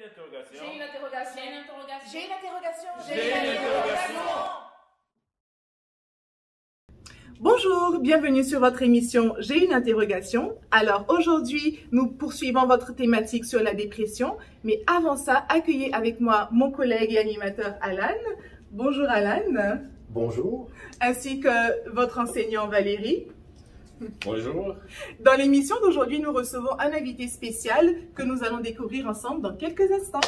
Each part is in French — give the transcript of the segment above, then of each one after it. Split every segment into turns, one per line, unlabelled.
interrogation.
J'ai une interrogation.
J'ai une interrogation.
J'ai une interrogation.
J'ai une interrogation.
Bonjour, bienvenue sur votre émission J'ai une interrogation. Alors aujourd'hui, nous poursuivons votre thématique sur la dépression, mais avant ça, accueillez avec moi mon collègue et animateur Alan. Bonjour Alan.
Bonjour.
Ainsi que votre enseignant Valérie.
Bonjour.
Dans l'émission d'aujourd'hui, nous recevons un invité spécial que nous allons découvrir ensemble dans quelques instants.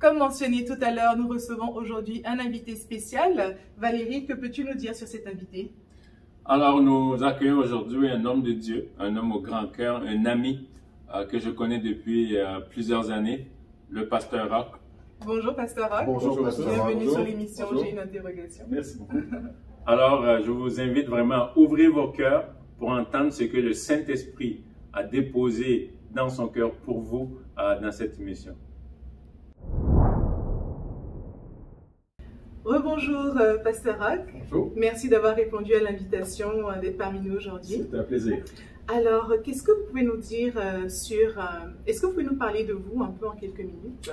Comme mentionné tout à l'heure, nous recevons aujourd'hui un invité spécial. Valérie, que peux-tu nous dire sur cet invité?
Alors, nous accueillons aujourd'hui un homme de Dieu, un homme au grand cœur, un ami que je connais depuis plusieurs années, le pasteur Roch.
Bonjour, pasteur Roch.
Bonjour, pasteur Roch.
Bienvenue
Bonjour.
sur l'émission
Bonjour.
J'ai une interrogation.
Merci beaucoup. Alors, je vous invite vraiment à ouvrir vos cœurs pour entendre ce que le Saint-Esprit a déposé dans son cœur pour vous dans cette émission.
Rebonjour, pasteur Roch.
Bonjour.
Merci d'avoir répondu à l'invitation d'être parmi nous aujourd'hui.
C'est un plaisir.
Alors, qu'est-ce que vous pouvez nous dire est-ce que vous pouvez nous parler de vous un peu en quelques minutes?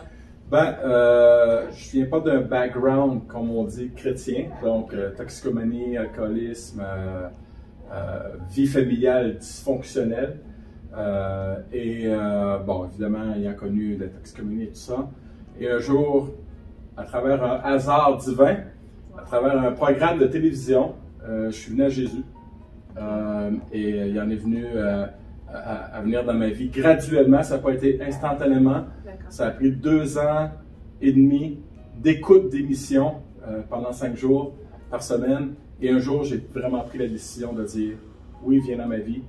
Je viens pas d'un background, comme on dit, chrétien. Donc, toxicomanie, alcoolisme, vie familiale dysfonctionnelle. Bon, évidemment, ayant connu la toxicomanie et tout ça. Et un jour, à travers un hasard divin, à travers un programme de télévision, je suis venu à Jésus. Et il en est venu à venir dans ma vie graduellement. Ça n'a pas été instantanément. Ça a pris 2 ans et demi d'écoute d'émissions pendant 5 jours par semaine. Et un jour, j'ai vraiment pris la décision de dire « Oui, viens dans ma vie.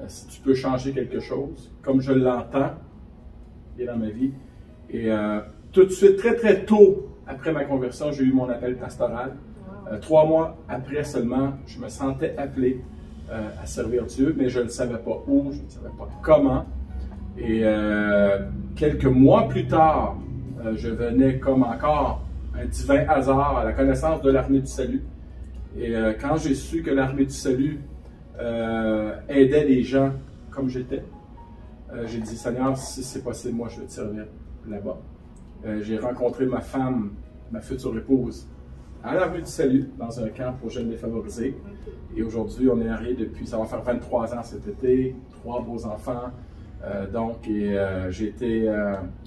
Si tu peux changer quelque chose, comme je l'entends, viens dans ma vie. » Et tout de suite, très très tôt après ma conversion, j'ai eu mon appel pastoral. 3 mois après seulement, je me sentais appelé à servir Dieu, mais je ne savais pas où, je ne savais pas comment. Et quelques mois plus tard, je venais comme encore un divin hasard à la connaissance de l'Armée du Salut. Et quand j'ai su que l'Armée du Salut aidait les gens comme j'étais, j'ai dit, Seigneur, si c'est possible, moi je veux te servir là-bas. J'ai rencontré ma femme, ma future épouse, à l'Armée du Salut, dans un camp pour jeunes défavorisés. Et aujourd'hui, on est mariés depuis, ça va faire 23 ans cet été, 3 beaux enfants.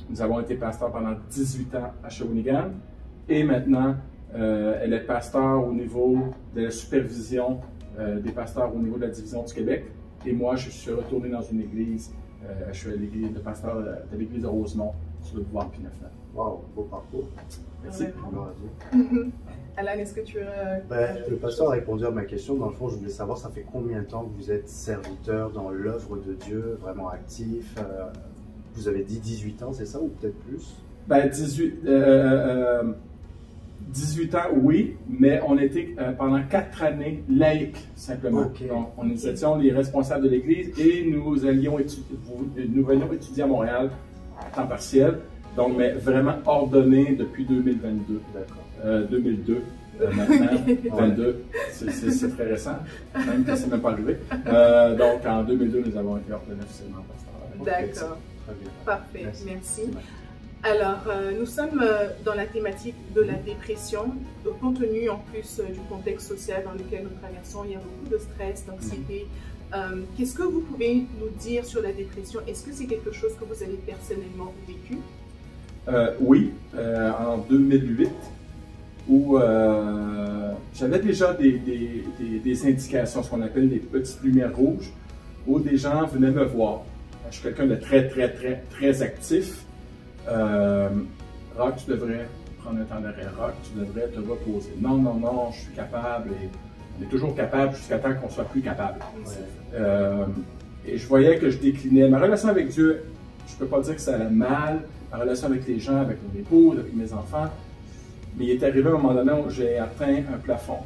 Nous avons été pasteurs pendant 18 ans à Shawinigan. Et maintenant, elle est pasteur au niveau de la supervision des pasteurs au niveau de la division du Québec. Et moi, je suis retourné dans une église. Je suis à l'église de pasteur de l'église de Rosemont, sur le boulevard Pinafel.
Wow, beau parcours.
Merci.
Gloire à Dieu.
Alan, est-ce que tu veux...
Le pasteur a répondu à ma question. Dans le fond, je voulais savoir, ça fait combien de temps que vous êtes serviteur dans l'œuvre de Dieu, vraiment actif? Vous avez dit 18 ans, c'est ça, ou peut-être plus?
18 ans, oui, mais on était pendant 4 années laïcs, simplement.
Okay.
Donc, nous étions les responsables de l'Église et nous venions étudier à Montréal à temps partiel, donc, mais vraiment ordonné depuis 2022.
D'accord.
2002, maintenant, 22, c'est très récent, même que c'est même pas arrivé. Donc, en 2002, nous avons été ordonnés officiellement pasteur.
D'accord.
Très bien.
Parfait, merci. Alors, nous sommes dans la thématique de la dépression, compte tenu en plus du contexte social dans lequel nous traversons. Il y a beaucoup de stress, d'anxiété. Qu'est-ce que vous pouvez nous dire sur la dépression? Est-ce que c'est quelque chose que vous avez personnellement vécu?
Oui, en 2008, où j'avais déjà des indications, ce qu'on appelle des petites lumières rouges, où des gens venaient me voir. Je suis quelqu'un de très actif. Roch, tu devrais prendre un temps d'arrêt. Roch, tu devrais te reposer. Non, je suis capable. Et on est toujours capable jusqu'à temps qu'on soit plus capable. Et je voyais que je déclinais. Ma relation avec Dieu, je ne peux pas dire que ça allait mal. Ma relation avec les gens, avec mon épouse, avec mes enfants. Mais il est arrivé un moment donné où j'ai atteint un plafond,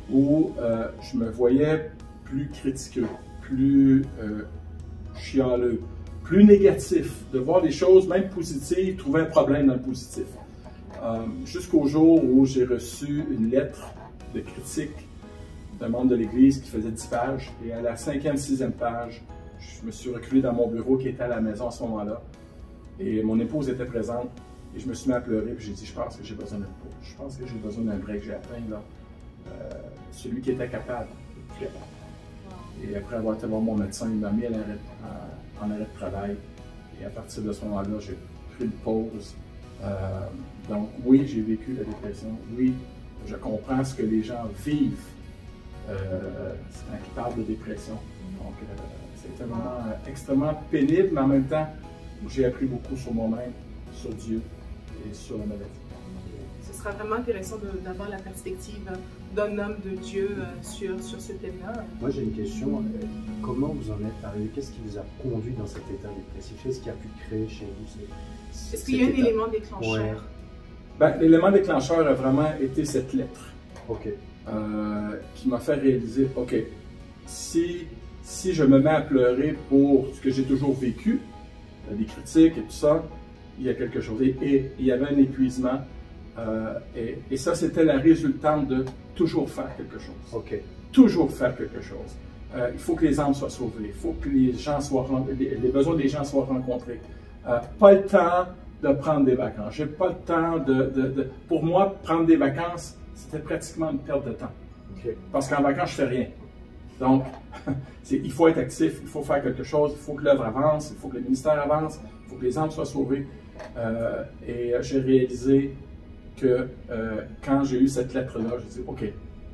où je me voyais plus critiqueux, plus chialeux, plus négatif, de voir des choses, même positives, trouver un problème dans le positif. Jusqu'au jour où j'ai reçu une lettre de critique d'un membre de l'Église qui faisait 10 pages, et à la 5e, 6e page, je me suis reculé dans mon bureau qui était à la maison à ce moment-là. Et mon épouse était présente. Et je me suis mis à pleurer. Puis j'ai dit, je pense que j'ai besoin d'une pause. Je pense que j'ai besoin d'un break. J'ai atteint là, celui qui était capable. Et après avoir été voir mon médecin, il m'a mis en arrêt de travail. Et à partir de ce moment-là, j'ai pris une pause. Donc oui, j'ai vécu la dépression. Oui, je comprends ce que les gens vivent quand ils parlent de dépression. Donc c'est un moment extrêmement pénible, mais en même temps, j'ai appris beaucoup sur moi-même, sur Dieu et sur la maladie.
Ce sera vraiment intéressant d'avoir la perspective d'un homme de Dieu sur ce thème-là.
Moi j'ai une question, comment vous en êtes arrivé? Qu'est-ce qui vous a conduit dans cet état dépressif? Qu'est-ce qui a pu créer chez vous
Est-ce qu'il y a un élément déclencheur?
Ouais.
Ben, l'élément déclencheur a vraiment été cette lettre
Ok.
qui m'a fait réaliser, ok, si je me mets à pleurer pour ce que j'ai toujours vécu, des critiques et tout ça, il y a quelque chose. Et il y avait un épuisement. Et ça, c'était la résultante de toujours faire quelque chose.
Ok.
Toujours faire quelque chose. Il faut que les âmes soient sauvées. Il faut que les besoins des gens soient rencontrés. Pas le temps de prendre des vacances. J'ai pas le temps Pour moi, prendre des vacances, c'était pratiquement une perte de temps.
Okay.
Parce qu'en vacances, je fais rien. Donc, il faut être actif, il faut faire quelque chose, il faut que l'œuvre avance, il faut que le ministère avance, il faut que les âmes soient sauvées. Et j'ai réalisé que quand j'ai eu cette lettre-là, j'ai dit, OK,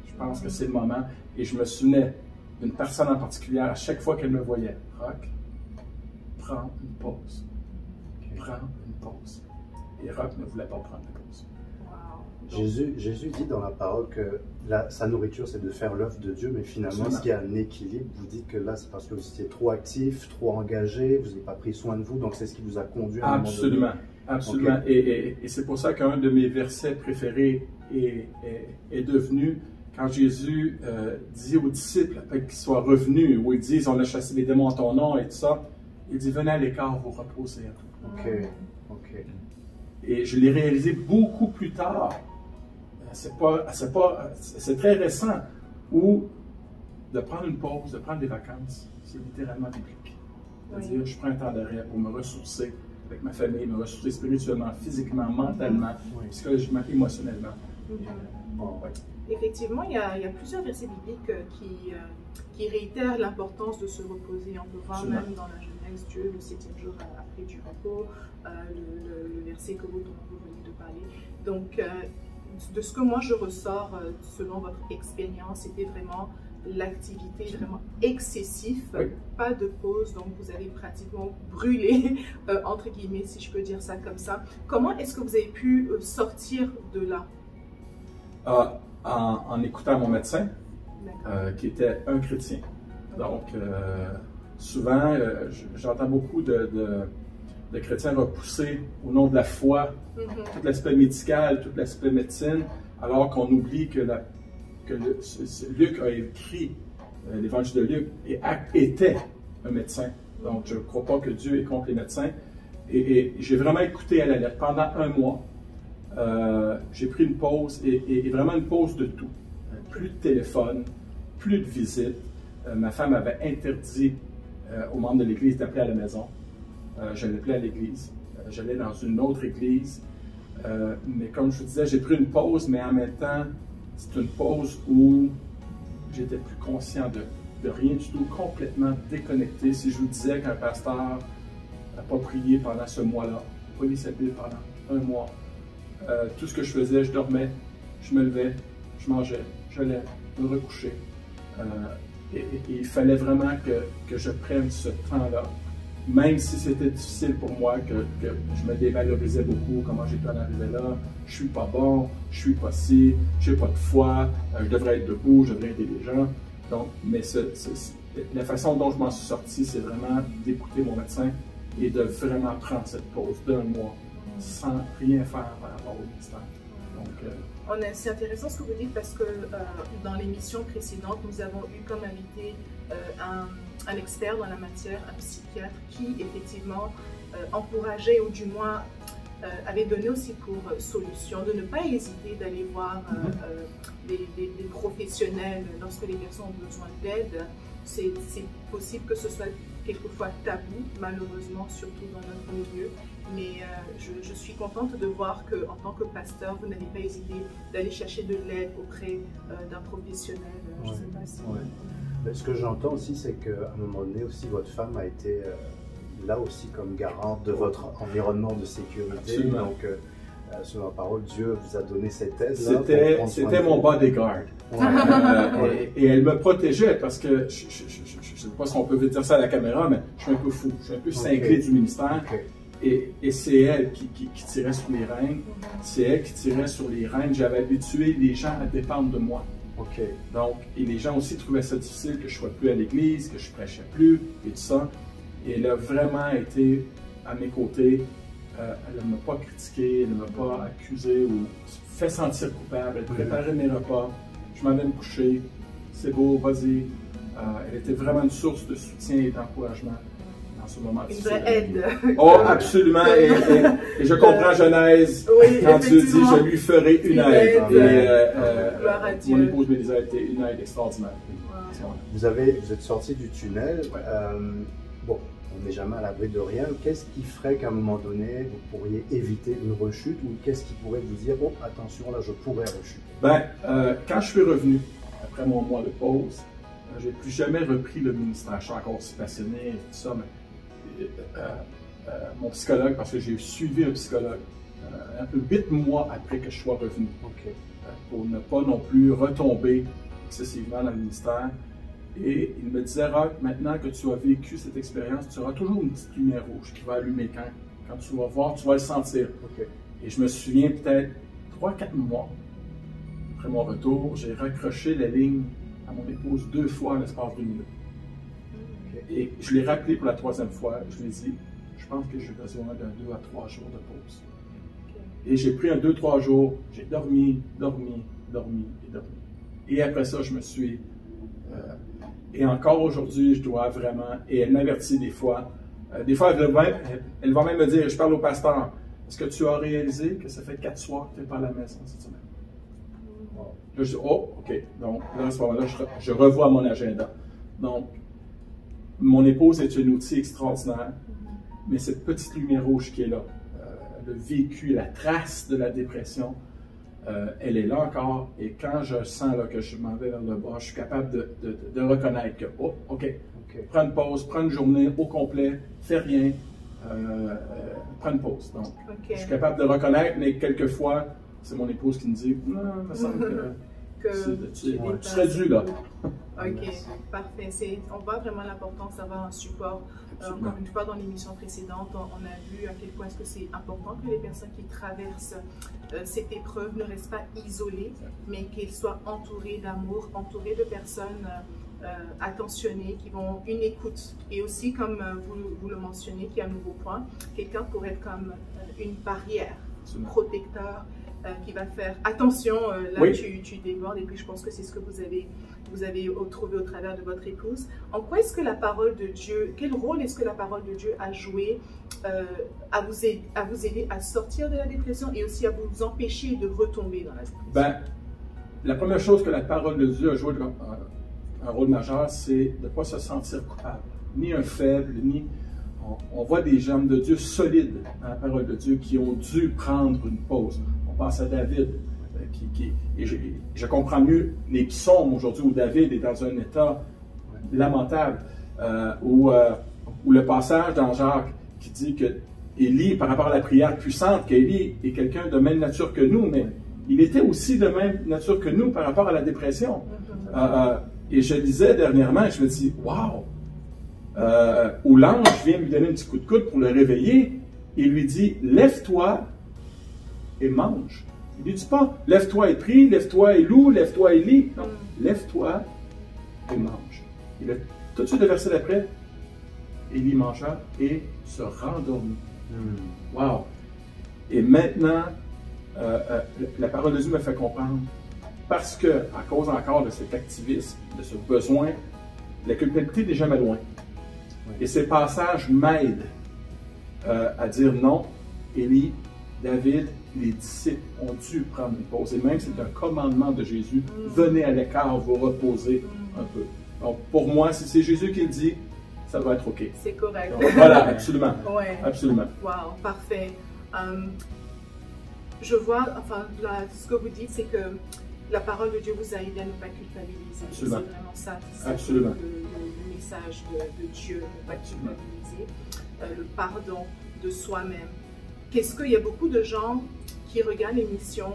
je pense que c'est le moment. Et je me souvenais d'une personne en particulier, à chaque fois qu'elle me voyait, Roch, prends une pause. Prends une pause. Et Roch ne voulait pas prendre de pause.
Jésus dit dans la parole que sa nourriture, c'est de faire l'œuvre de Dieu, mais finalement, est-ce qu'il y a un équilibre? Vous dites que là, c'est parce que vous étiez trop actif, trop engagé, vous n'avez pas pris soin de vous, donc c'est ce qui vous a conduit à un moment donné.
Absolument. Okay. Et c'est pour ça qu'un de mes versets préférés est devenu quand Jésus dit aux disciples, après qu'ils soient revenus, où ils disent, on a chassé les démons en ton nom et tout ça, il dit, venez à l'écart, vous reposez.
Ok.
Et je l'ai réalisé beaucoup plus tard. C'est très récent, où de prendre une pause, de prendre des vacances, c'est littéralement biblique. C'est-à-dire, je prends un temps d'arrêt pour me ressourcer avec ma famille, me ressourcer spirituellement, physiquement, mentalement, psychologiquement, émotionnellement.
Effectivement, il y a plusieurs versets bibliques qui réitèrent l'importance de se reposer. On peut voir même dans la Genèse, Dieu, le 7e jour après du repos, le verset dont vous venez de parler. Donc, de ce que moi je ressors, selon votre expérience, c'était vraiment l'activité vraiment excessive, pas de pause, donc vous avez pratiquement brûlé, entre guillemets, si je peux dire ça comme ça. Comment est-ce que vous avez pu sortir de là?
En écoutant mon médecin, qui était un chrétien. Donc, souvent, j'entends beaucoup de chrétiens repoussés au nom de la foi, tout l'aspect médical, tout l'aspect médecine, alors qu'on oublie que Luc a écrit l'évangile de Luc et était un médecin. Donc, je ne crois pas que Dieu est contre les médecins. Et j'ai vraiment écouté à la lettre pendant un mois. J'ai pris une pause et vraiment une pause de tout. Plus de téléphone, plus de visites. Ma femme avait interdit aux membres de l'Église d'appeler à la maison. Je l'appelais à l'Église. J'allais dans une autre Église. Mais comme je vous disais, j'ai pris une pause, mais en même temps, c'est une pause où j'étais plus conscient de rien du tout, complètement déconnecté. Si je vous disais qu'un pasteur n'a pas prié pendant ce mois-là, pas lu sa Bible pendant un mois, tout ce que je faisais, je dormais, je me levais, je mangeais, j'allais me recoucher. Et il fallait vraiment que je prenne ce temps-là, même si c'était difficile pour moi, que je me dévalorisais beaucoup, comment j'ai pu en arriver là, je suis pas bon, je suis pas ci, j'ai pas de foi, je devrais être debout, je devrais aider les gens. Donc, mais la façon dont je m'en suis sorti, c'est vraiment d'écouter mon médecin et de vraiment prendre cette pause d'un mois sans rien faire par rapport au ministère. Donc,
c'est intéressant ce que vous dites parce que dans l'émission précédente, nous avons eu comme invité un expert dans la matière, un psychiatre qui effectivement encourageait ou du moins avait donné aussi pour solution de ne pas hésiter d'aller voir des professionnels lorsque les personnes ont besoin d'aide. C'est possible que ce soit quelquefois tabou, malheureusement, surtout dans notre milieu. Mais je suis contente de voir qu'en tant que pasteur, vous n'avez pas hésité d'aller chercher de l'aide auprès d'un professionnel. Je sais pas si...
Ce que j'entends aussi, c'est qu'à un moment donné aussi, votre femme a été là aussi comme garante de votre environnement de sécurité.
Absolument.
Donc, sur la parole, Dieu vous a donné cette aide.
C'était mon bodyguard. Et elle me protégeait parce que, je ne sais pas si on peut dire ça à la caméra, mais je suis un peu fou. Je suis un peu cinglé du ministère. Et c'est elle qui tirait sur les rênes. C'est elle qui tirait sur les rênes. J'avais habitué les gens à dépendre de moi. Donc, et les gens aussi trouvaient ça difficile que je ne sois plus à l'église, que je ne prêchais plus et tout ça. Et elle a vraiment été à mes côtés. Elle ne m'a pas critiqué, elle ne m'a pas accusé ou fait sentir coupable. Elle préparait mes repas. Je m'en vais me coucher. C'est beau, vas-y. Elle était vraiment une source de soutien et d'encouragement dans ce moment difficile.
Une vraie aide.
Oh, absolument. Et je comprends Genèse quand Dieu dit « Je lui ferai une aide ». Mon épouse me disait « Elle était une aide extraordinaire ».
Vous êtes sorti du tunnel. Bon, on n'est jamais à l'abri de rien. Qu'est-ce qui ferait qu'à un moment donné, vous pourriez éviter une rechute ou qu'est-ce qui pourrait vous dire « Oh, attention, là, je pourrais rechuter ».
Quand je suis revenu, après mon mois de pause, je n'ai plus jamais repris le ministère. Je suis encore aussi passionné et tout ça, mais mon psychologue, parce que j'ai suivi un psychologue un peu 8 mois après que je sois revenu, pour ne pas non plus retomber excessivement dans le ministère. Et il me disait, Roch, maintenant que tu as vécu cette expérience, tu auras toujours une petite lumière rouge qui va allumer quand tu vas voir, tu vas le sentir. Et je me souviens peut-être 3-4 mois après mon retour, j'ai raccroché la ligne à mon épouse 2 fois en l'espace de 2 minutes. Et je l'ai rappelé pour la 3e fois. Je lui ai dit, je pense que j'ai besoin d'un 2 à 3 jours de pause. Et j'ai pris un 2-3 jours, j'ai dormi. Et après ça, je me suis... et encore aujourd'hui, je dois vraiment... Et elle m'avertit des fois. Elle va même me dire, je parle au pasteur, est-ce que tu as réalisé que ça fait 4 soirs que tu n'es pas à la maison cette semaine? Là, je dis, oh, OK. Donc, là, à ce moment-là, je revois mon agenda. Donc, mon épouse est un outil extraordinaire, mais cette petite lumière rouge qui est là, le vécu, la trace de la dépression, elle est là encore. Et quand je sens là, que je m'en vais vers le bas, je suis capable de reconnaître que, oh, OK, prends une pause, prends une journée au complet, fais rien, prends une pause. Donc, je suis capable de reconnaître, mais quelquefois, c'est mon épouse qui me dit, non, il me semble que tu serais dû là.
Ok, parfait. On voit vraiment l'importance d'avoir un support. Encore une fois, dans l'émission précédente, on a vu à quel point est-ce que c'est important que les personnes qui traversent cette épreuve ne restent pas isolées, mais qu'elles soient entourées d'amour, entourées de personnes attentionnées, qui vont une écoute. Et aussi, comme vous le mentionnez, qui est un nouveau point, quelqu'un pourrait être comme une barrière, un protecteur, qui va faire attention, là tu débordes, et puis je pense que c'est ce que vous avez trouvé au travers de votre épouse. En quoi est-ce que la parole de Dieu, quel rôle est-ce que la parole de Dieu a joué à vous aider à sortir de la dépression et aussi à vous empêcher de retomber dans la dépression?
La première chose que la parole de Dieu a joué un rôle majeur, c'est de ne pas se sentir coupable, ni un faible, ni... On voit des gens de Dieu solides dans la parole de Dieu qui ont dû prendre une pause. On pense à David, et je comprends mieux les psaumes aujourd'hui où David est dans un état lamentable, ou le passage dans Jacques qui dit que Élie, par rapport à la prière puissante, qu'Élie est quelqu'un de même nature que nous, mais il était aussi de même nature que nous par rapport à la dépression. Et je lisais dernièrement, et je me dis, waouh! Où l'ange vient lui donner un petit coup de coude pour le réveiller et lui dit, lève-toi et mange. Il ne lui dit pas, lève-toi et prie, lève-toi et loue, lève-toi et lis. Non, lève-toi et mange. Et là, tout de suite, le verset d'après, Élie mangea et se rendormit. Wow! Et maintenant, la parole de Dieu me fait comprendre, parce que, à cause encore de cet activisme, de ce besoin, la culpabilité n'est jamais loin. Et ces passages m'aident à dire non, Élie, David, les disciples ont dû prendre une pause. Et même c'est un commandement de Jésus, venez à l'écart, vous reposez un peu. Donc pour moi, si c'est Jésus qui le dit, ça doit être OK.
C'est correct.
Donc, voilà, absolument.
Ouais.
Absolument.
Wow, parfait. Je vois, enfin, là, ce que vous dites, c'est que la parole de Dieu vous a aidé à ne pas culpabiliser. C'est
Absolument.
vraiment ça. C'est
Absolument.
le message de Dieu, ne pas culpabiliser. Le pardon de soi-même. Qu'est-ce qu'il y a beaucoup de gens qui regardent l'émission,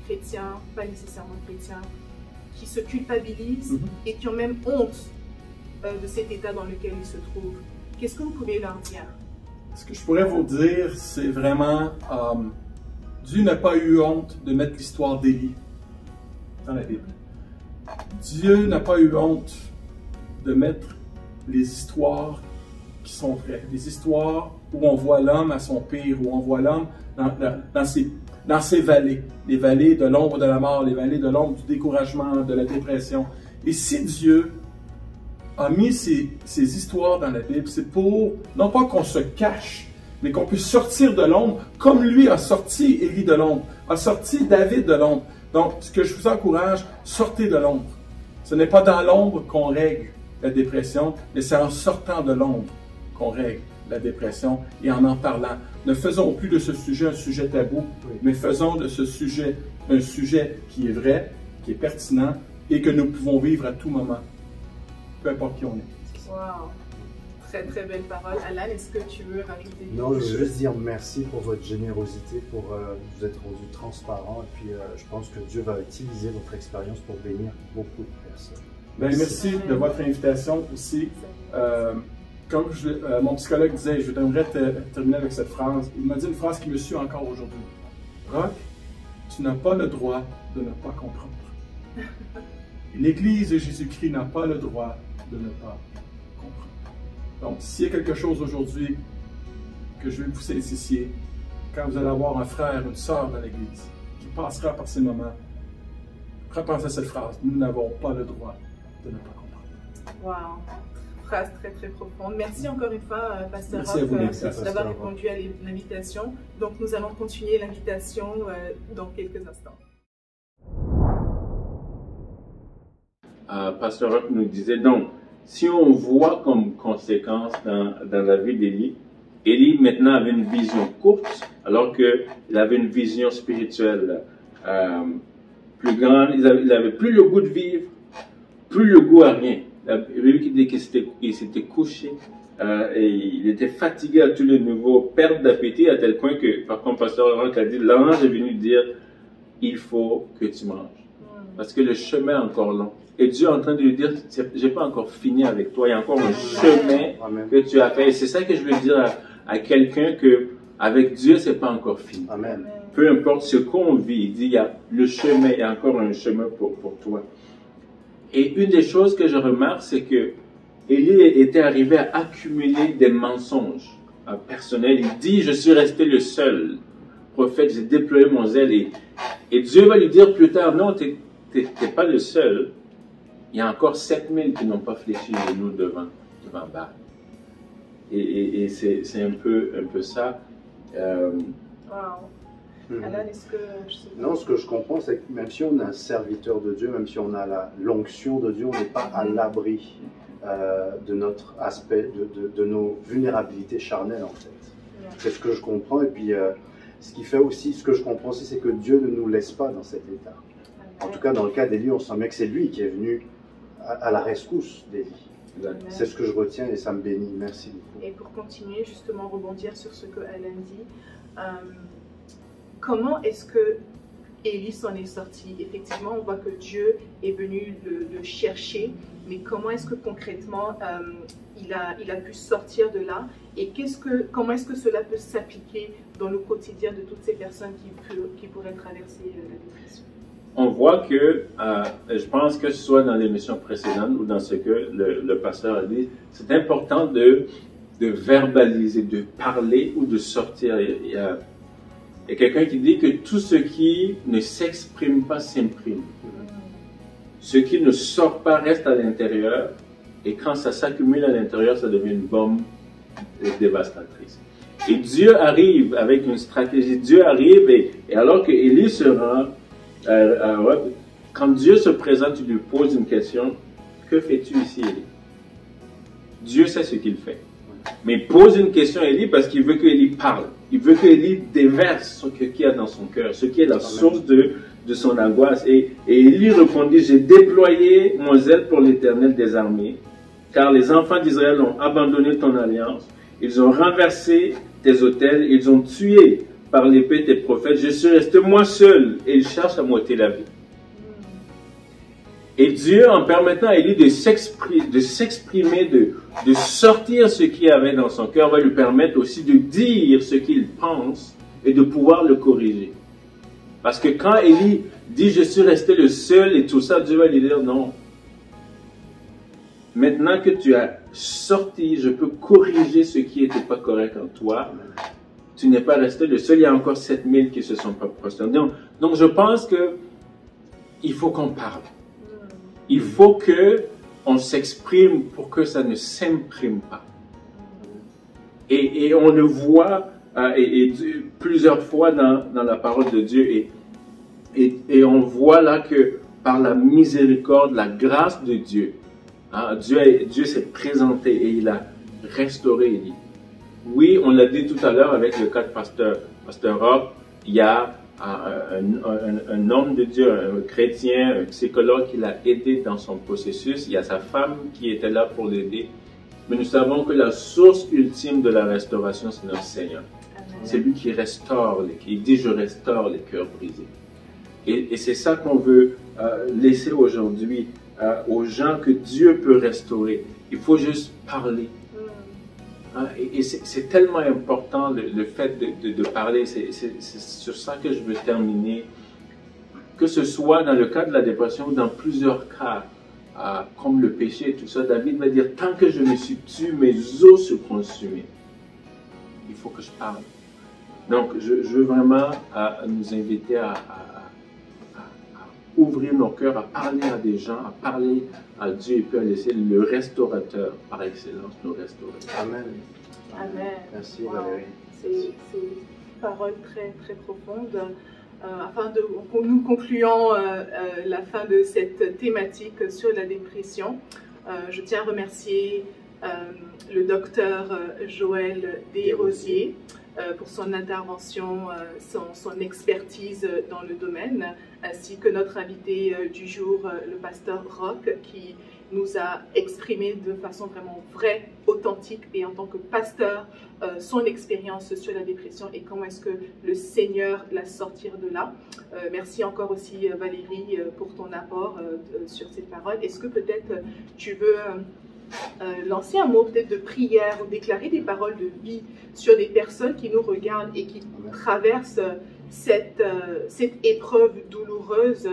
chrétiens, pas nécessairement chrétiens, qui se culpabilisent et qui ont même honte de cet état dans lequel ils se trouvent. Qu'est-ce que vous pouvez leur dire?
Ce que je pourrais vous dire, c'est vraiment, Dieu n'a pas eu honte de mettre l'histoire d'Élie dans la Bible. Dieu n'a pas eu honte de mettre les histoires qui sont vraies, des histoires où on voit l'homme à son pire, où on voit l'homme dans ses vallées, les vallées de l'ombre de la mort, les vallées de l'ombre du découragement, de la dépression. Et si Dieu a mis ces histoires dans la Bible, c'est pour, non pas qu'on se cache, mais qu'on puisse sortir de l'ombre, comme lui a sorti Élie de l'ombre, a sorti David de l'ombre. Donc, ce que je vous encourage, sortez de l'ombre. Ce n'est pas dans l'ombre qu'on règle la dépression, mais c'est en sortant de l'ombre qu'on règle la dépression et en parlant. Ne faisons plus de ce sujet un sujet tabou, mais faisons de ce sujet un sujet qui est vrai, qui est pertinent et que nous pouvons vivre à tout moment, peu importe qui on est.
Wow. Très très belle parole. Alan, est-ce que tu veux rajouter?
Non, je veux juste dire merci pour votre générosité, pour vous être rendu transparent. Et puis je pense que Dieu va utiliser votre expérience pour bénir beaucoup de personnes.
Merci de votre invitation aussi. Comme mon psychologue disait, je voudrais terminer avec cette phrase. Il m'a dit une phrase qui me suit encore aujourd'hui. Roch, tu n'as pas le droit de ne pas comprendre. L'Église de Jésus-Christ n'a pas le droit de ne pas comprendre. Donc, s'il y a quelque chose aujourd'hui que je vais vous saisir, quand vous allez avoir un frère, une sœur dans l'Église qui passera par ces moments, repensez à cette phrase. Nous n'avons pas le droit de ne pas comprendre.
Wow! Phrase très très profonde. Merci encore une fois, Pasteur
Roch,
d'avoir répondu à l'invitation. Donc, nous allons continuer l'invitation dans quelques instants.
Pasteur Roch nous disait donc, si on voit comme conséquence dans la vie d'Élie, Élie maintenant avait une vision courte, alors qu'il avait une vision spirituelle plus grande. Il n'avait plus le goût de vivre, plus le goût à rien. La Bible dit qu'il s'était couché et il était fatigué à tous les niveaux, perte d'appétit à tel point que, par contre, Pasteur Roch a dit, l'ange est venu dire, il faut que tu manges. Parce que le chemin est encore long. Et Dieu est en train de lui dire, j'ai pas encore fini avec toi, il y a encore un chemin que tu as fait. Et c'est ça que je veux dire à quelqu'un que, avec Dieu, c'est pas encore fini.
Amen.
Peu importe ce qu'on vit, il dit, il y a le chemin, il y a encore un chemin pour toi. Et une des choses que je remarque, c'est que Élie était arrivé à accumuler des mensonges personnels. Il dit, je suis resté le seul prophète, j'ai déployé mon zèle. Et Dieu va lui dire plus tard, non, t'es pas le seul. Il y a encore 7000 qui n'ont pas fléchi les genoux devant Baal. Et c'est un peu ça.
Wow. Alan, est-ce que...
Non, ce que je comprends, c'est que même si on est un serviteur de Dieu, même si on a l'onction de Dieu, on n'est pas à l'abri de notre aspect, de nos vulnérabilités charnelles, en fait. C'est ce que je comprends. Et puis, ce qui fait aussi, ce que je comprends aussi, c'est que Dieu ne nous laisse pas dans cet état. En tout cas, dans le cas d'Élie, on sent bien que c'est lui qui est venu à la rescousse d'Élie. C'est ce que je retiens et ça me bénit. Merci beaucoup.
Et pour continuer, justement, rebondir sur ce que Alan dit, comment est-ce que Élie s'en est sorti? Effectivement, on voit que Dieu est venu le chercher, mais comment est-ce que concrètement il a pu sortir de là? Et comment est-ce que cela peut s'appliquer dans le quotidien de toutes ces personnes qui pourraient traverser la dépression?
On voit que, je pense que ce soit dans l'émission précédente ou dans ce que le pasteur a dit, c'est important de verbaliser, de parler ou de sortir. Il y a quelqu'un qui dit que tout ce qui ne s'exprime pas s'imprime. Ce qui ne sort pas reste à l'intérieur, et quand ça s'accumule à l'intérieur, ça devient une bombe dévastatrice. Et Dieu arrive avec une stratégie. Dieu arrive, et alors que Élie se rend, quand Dieu se présente, il lui pose une question. Que fais-tu ici, Élie? Dieu sait ce qu'il fait. Mais il pose une question à Élie parce qu'il veut qu'Élie parle. Il veut qu'Élie déverse ce qu'il y a dans son cœur, ce qui est la source de son angoisse. Et Élie répondit, j'ai déployé mon zèle pour l'Éternel des armées, car les enfants d'Israël ont abandonné ton alliance. Ils ont renversé tes autels, ils ont tué par l'épée tes prophètes. Je suis resté moi seul et ils cherchent à m'ôter la vie. Et Dieu, en permettant à Élie de s'exprimer, de sortir ce qu'il y avait dans son cœur, va lui permettre aussi de dire ce qu'il pense et de pouvoir le corriger. Parce que quand Élie dit « je suis resté le seul » et tout ça, Dieu va lui dire « non. Maintenant que tu as sorti, je peux corriger ce qui n'était pas correct en toi. Tu n'es pas resté le seul, il y a encore 7000 qui se sont pas prosternés. » Donc je pense que il faut qu'on parle. Il faut qu'on s'exprime pour que ça ne s'imprime pas. Et on le voit plusieurs fois dans la parole de Dieu. Et on voit là que par la miséricorde, la grâce de Dieu, Dieu s'est présenté et il a restauré Élie. Oui, on l'a dit tout à l'heure avec le cas de Pasteur Rob, il y a un homme de Dieu, un chrétien, un psychologue qui l'a aidé dans son processus. Il y a sa femme qui était là pour l'aider. Mais nous savons que la source ultime de la restauration, c'est notre Seigneur. C'est lui qui restaure, qui dit « je restaure les cœurs brisés ». Et c'est ça qu'on veut laisser aujourd'hui aux gens que Dieu peut restaurer. Il faut juste parler. Et c'est tellement important le fait de parler, c'est sur ça que je veux terminer. Que ce soit dans le cas de la dépression ou dans plusieurs cas, comme le péché et tout ça, David va dire, tant que je me suis tué, mes os se consumaient. Il faut que je parle. Donc, je veux vraiment nous inviter à ouvrir nos cœurs, à parler à des gens, à parler à Dieu et puis à laisser le restaurateur par excellence nous restaurer.
Amen.
Amen.
Merci
Wow.
Valérie.
C'est une parole très, très profonde. Nous concluons la fin de cette thématique sur la dépression. Je tiens à remercier le docteur Joël Desrosiers pour son intervention, son expertise dans le domaine, ainsi que notre invité du jour, le pasteur Roch, qui nous a exprimé de façon vraiment vraie, authentique et en tant que pasteur, son expérience sur la dépression et comment est-ce que le Seigneur l'a sortir de là. Merci encore aussi Valérie pour ton apport sur ces paroles. Est-ce que peut-être tu veux lancer un mot peut-être de prière ou déclarer des paroles de vie sur des personnes qui nous regardent et qui traversent cette épreuve douloureuse?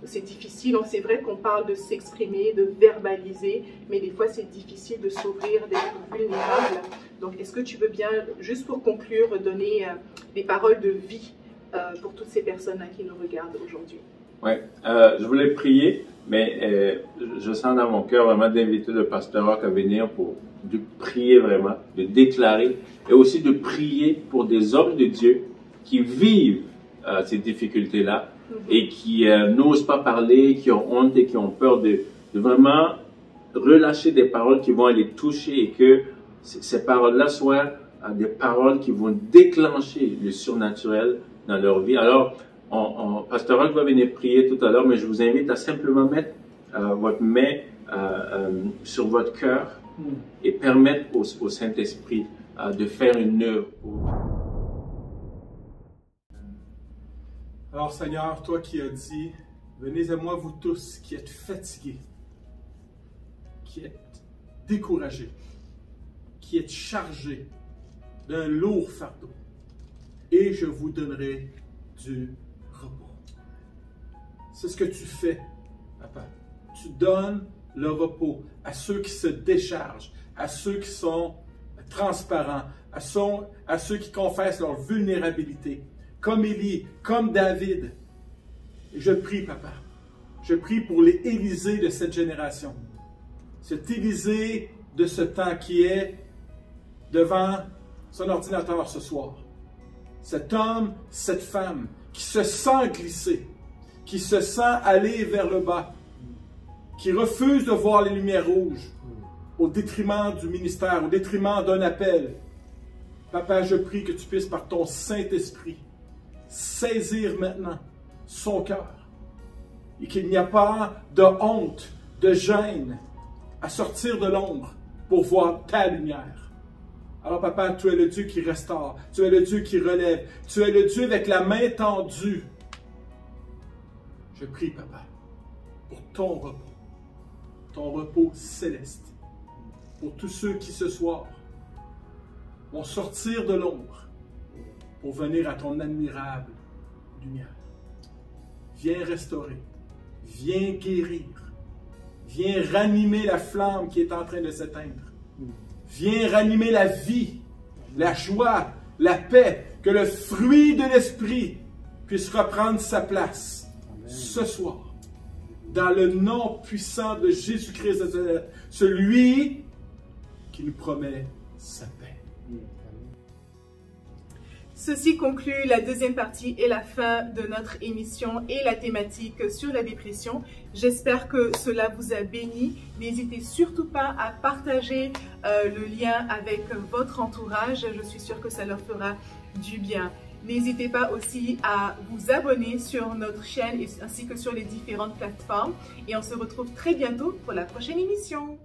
C'est difficile, c'est vrai qu'on parle de s'exprimer, de verbaliser, mais des fois c'est difficile de s'ouvrir, d'être vulnérable. Donc est-ce que tu veux bien, juste pour conclure, donner des paroles de vie pour toutes ces personnes qui nous regardent aujourd'hui?
Oui, je voulais prier, mais je sens dans mon cœur vraiment d'inviter le pasteur Roch à venir pour de prier vraiment, de déclarer, et aussi de prier pour des hommes de Dieu qui vivent ces difficultés-là et qui n'osent pas parler, qui ont honte et qui ont peur de vraiment relâcher des paroles qui vont les toucher et que ces paroles-là soient des paroles qui vont déclencher le surnaturel dans leur vie. Alors, Pasteur Roch va venir prier tout à l'heure, mais je vous invite à simplement mettre votre main sur votre cœur et permettre au Saint-Esprit de faire une œuvre.
Alors Seigneur, toi qui as dit, venez à moi vous tous qui êtes fatigués, qui êtes découragés, qui êtes chargés d'un lourd fardeau, et je vous donnerai du repos. C'est ce que tu fais, Papa. Tu donnes le repos à ceux qui se déchargent, à ceux qui sont transparents, à ceux qui confessent leur vulnérabilité, comme Élie, comme David. Et je prie, Papa, je prie pour les Élysées de cette génération. Cet Élysée de ce temps qui est devant son ordinateur ce soir. Cet homme, cette femme qui se sent glisser, qui se sent aller vers le bas, qui refuse de voir les lumières rouges, au détriment du ministère, au détriment d'un appel. Papa, je prie que tu puisses, par ton Saint-Esprit, saisir maintenant son cœur. Et qu'il n'y a pas de honte, de gêne à sortir de l'ombre pour voir ta lumière. Alors papa, tu es le Dieu qui restaure, tu es le Dieu qui relève, tu es le Dieu avec la main tendue. Je prie, papa, pour ton repos céleste, pour tous ceux qui ce soir vont sortir de l'ombre pour venir à ton admirable lumière. Viens restaurer, viens guérir, viens ranimer la flamme qui est en train de s'éteindre. Viens ranimer la vie, la joie, la paix, que le fruit de l'Esprit puisse reprendre sa place. Amen. Ce soir, dans le nom puissant de Jésus-Christ de Nazareth, celui qui nous promet sa paix.
Ceci conclut la deuxième partie et la fin de notre émission et la thématique sur la dépression. J'espère que cela vous a béni. N'hésitez surtout pas à partager le lien avec votre entourage. Je suis sûre que ça leur fera du bien. N'hésitez pas aussi à vous abonner sur notre chaîne ainsi que sur les différentes plateformes. Et on se retrouve très bientôt pour la prochaine émission.